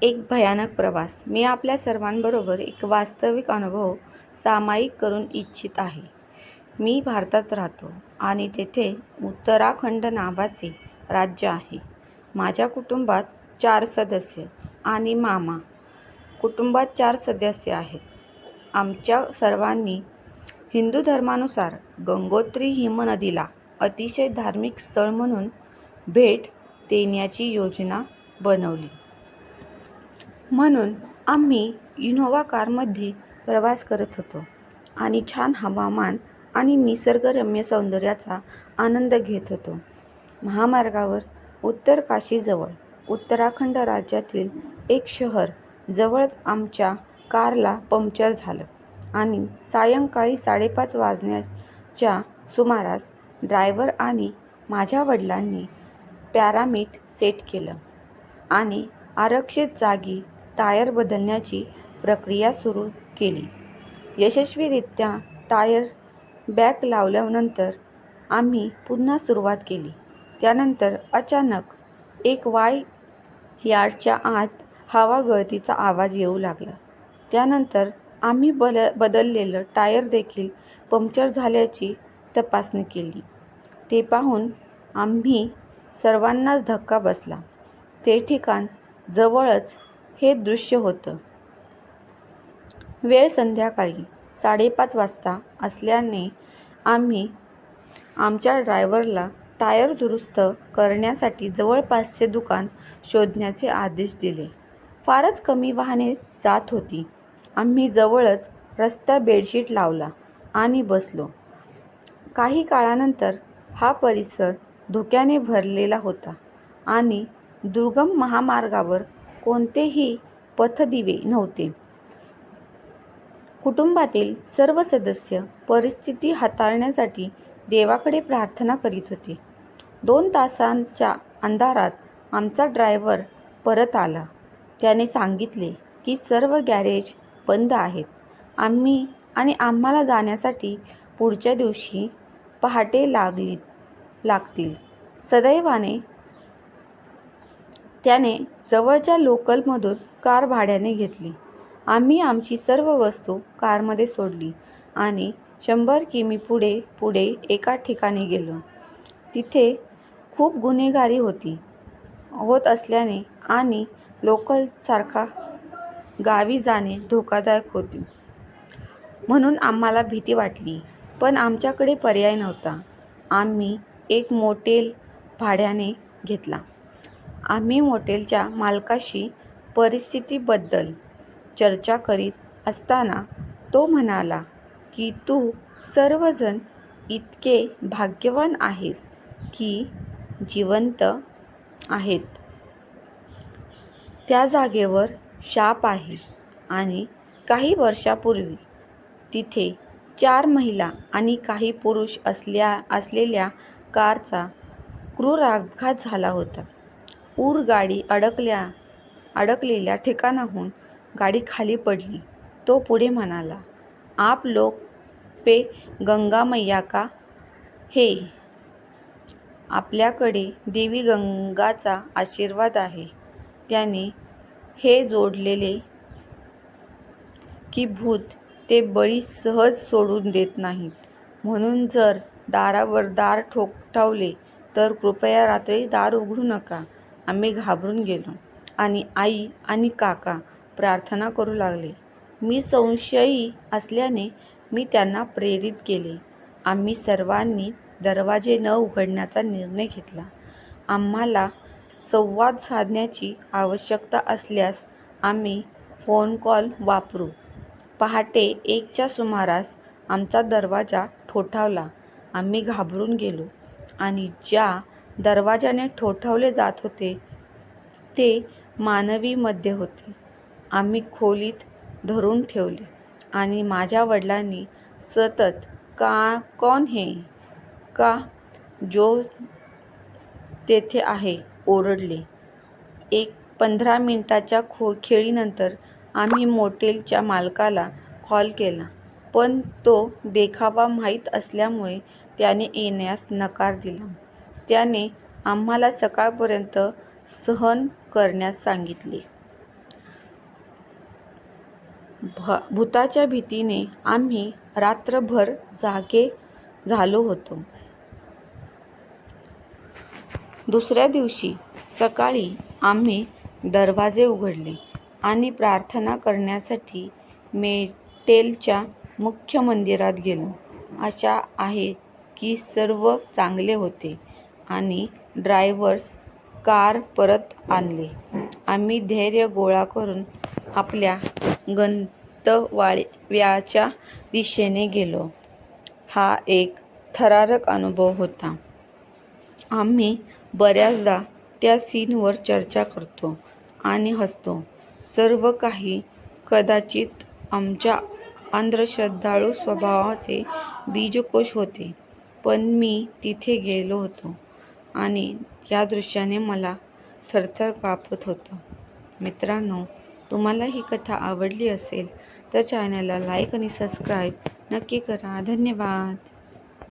एक भयानक प्रवास. मी आपल्या सर्वांबरोबर एक वास्तविक अनुभव सामायिक करून इच्छित आहे. मी भारतात राहतो आणि तेथे उत्तराखंड नावाचे राज्य आहे. माझ्या कुटुंबात 4 सदस्य आणि मामा. कुटुंबात 4 सदस्य आहेत. आमच्या सर्वांनी हिंदू धर्मानुसार गंगोत्री हिमनदीला अतिशय धार्मिक स्थळ म्हणून भेट देण्याची योजना बनवली. म्हणून आम्ही इनोव्हा कारमध्ये प्रवास करत होतो आणि छान हवामान आणि निसर्गरम्य सौंदर्याचा आनंद घेत होतो. महामार्गावर उत्तरकाशीजवळ उत्तराखंड राज्यातील एक शहर जवळच आमच्या कारला पंक्चर झालं आणि सायंकाळी 5:30 वाजण्याच्या सुमारास ड्रायव्हर आणि माझ्या वडिलांनी पॅरामीट सेट केलं आणि आरक्षित जागी टायर बदलण्याची प्रक्रिया सुरू केली. यशस्वीरित्या टायर बॅग लावल्यानंतर आम्ही पुन्हा सुरुवात केली. त्यानंतर अचानक एक वाय यार्डच्या आत हवा गळतीचा आवाज येऊ लागला. त्यानंतर आम्ही बदललेलं टायर देखील पंक्चर झाल्याची तपासणी केली. ते पाहून आम्ही सर्वांनाच धक्का बसला. ते ठिकाण जवळच हे दृश्य होतं. वेळ संध्याकाळी 5:30 वाजता असल्याने आम्ही आमच्या ड्रायव्हरला टायर दुरुस्त करण्यासाठी जवळपासचे दुकान शोधण्याचे आदेश दिले. फारच कमी वाहने जात होती. आम्ही जवळच रस्त्यात बेडशीट लावला आणि बसलो. काही काळानंतर हा परिसर धुक्याने भरलेला होता आणि दुर्गम महामार्गावर कोणतेही पथदिवे नव्हते. कुटुंबातील सर्व सदस्य परिस्थिती हाताळण्यासाठी देवाकडे प्रार्थना करीत होते. 2 तासांच्या अंधारात आमचा ड्रायव्हर परत आला. त्याने सांगितले की सर्व गॅरेज बंद आहेत आणि आम्हाला जाण्यासाठी पुढच्या दिवशी पहाटे लागतील. सुदैवाने त्याने जवळच्या लोकलमधून कार भाड्याने घेतली. आम्ही आमची सर्व वस्तू कारमध्ये सोडली आणि 100 किमी पुढे एका ठिकाणी गेलो. तिथे खूप गुन्हेगारी होत असल्याने आणि लोकलसारखा गावी जाणे धोकादायक होते म्हणून आम्हाला भीती वाटली. पण आमच्याकडे पर्याय नव्हता. आम्ही एक मोटेल भाड्याने घेतला. आम्ही मोटेलच्या मालकाशी परिस्थितीबद्दल चर्चा करीत असताना तो म्हणाला की तू सर्वजण इतके भाग्यवान आहेस की जिवंत आहेत. त्या जागेवर शाप आहे आणि काही वर्षापूर्वी तिथे 4 महिला आणि काही पुरुष असलेल्या कारचा क्रूर अपघात झाला होता. गाडी अडकलेल्या ठिकाणाहून गाडी खाली पडली. तो पुढे म्हणाला, आप लोग पे गंगा मैया का है. आपल्याकडे देवी गंगाचा आशीर्वाद आहे. त्याने हे जोडलेले की भूत ते बळी सहज सोडून देत नाहीत. म्हणून जर दारावर दार ठोठावले तर कृपया रात्री दार उघडू नका. आम्ही घाबरून गेलो आणि आई आणि काका प्रार्थना करू लागले. मी संशयी असल्याने मी त्यांना प्रेरित केले. आम्ही सर्वांनी दरवाजे न उघडण्याचा निर्णय घेतला. आम्हाला संवाद साधण्याची आवश्यकता असल्यास आम्ही फोन कॉल वापरू. पहाटे 1च्या सुमारास आमचा दरवाजा ठोठावला. आम्ही घाबरून गेलो आणि ज्या दरवाजाने ठोठावले जात होते ते मानवी मध्ये होते. आम्ही खोलीत धरून ठेवले आणि माझ्या वडिलांनी सतत कौन है का जो तेथे आहे ओरडले. 15 मिनिटाच्या खेळीनंतर आम्ही मोटेलच्या मालकाला कॉल केला, पण तो देखावा माहीत असल्यामुळे त्याने येण्यास नकार दिला. त्याने आम्हाला सकाळपर्यंत सहन करण्यास सांगितले. भुताच्या भीतीने आम्ही रात्रभर जागे झालो होतो. दुसऱ्या दिवशी सकाळी आम्ही दरवाजे उघडले आणि प्रार्थना करण्यासाठी मेटेलच्या मुख्य मंदिरात गेलो. आशा आहे की सर्व चांगले होते आणि ड्रायव्हर्स कार परत आणले. आम्ही धैर्य गोळा करून आपल्या गंतव्याच्या दिशेने गेलो. हा एक थरारक अनुभव होता. आम्ही बऱ्याचदा त्या सीनवर चर्चा करतो आणि हसतो. सर्व काही कदाचित आमच्या अंधश्रद्धाळू स्वभावाचे बीजकोष होते, पण मी तिथे गेलो होतो आणि या दृश्याने मला थरथर कापत होतं. मित्रांनो, तुम्हाला ही कथा आवडली असेल तर चॅनलला लाईक आणि सबस्क्राईब नक्की करा. धन्यवाद.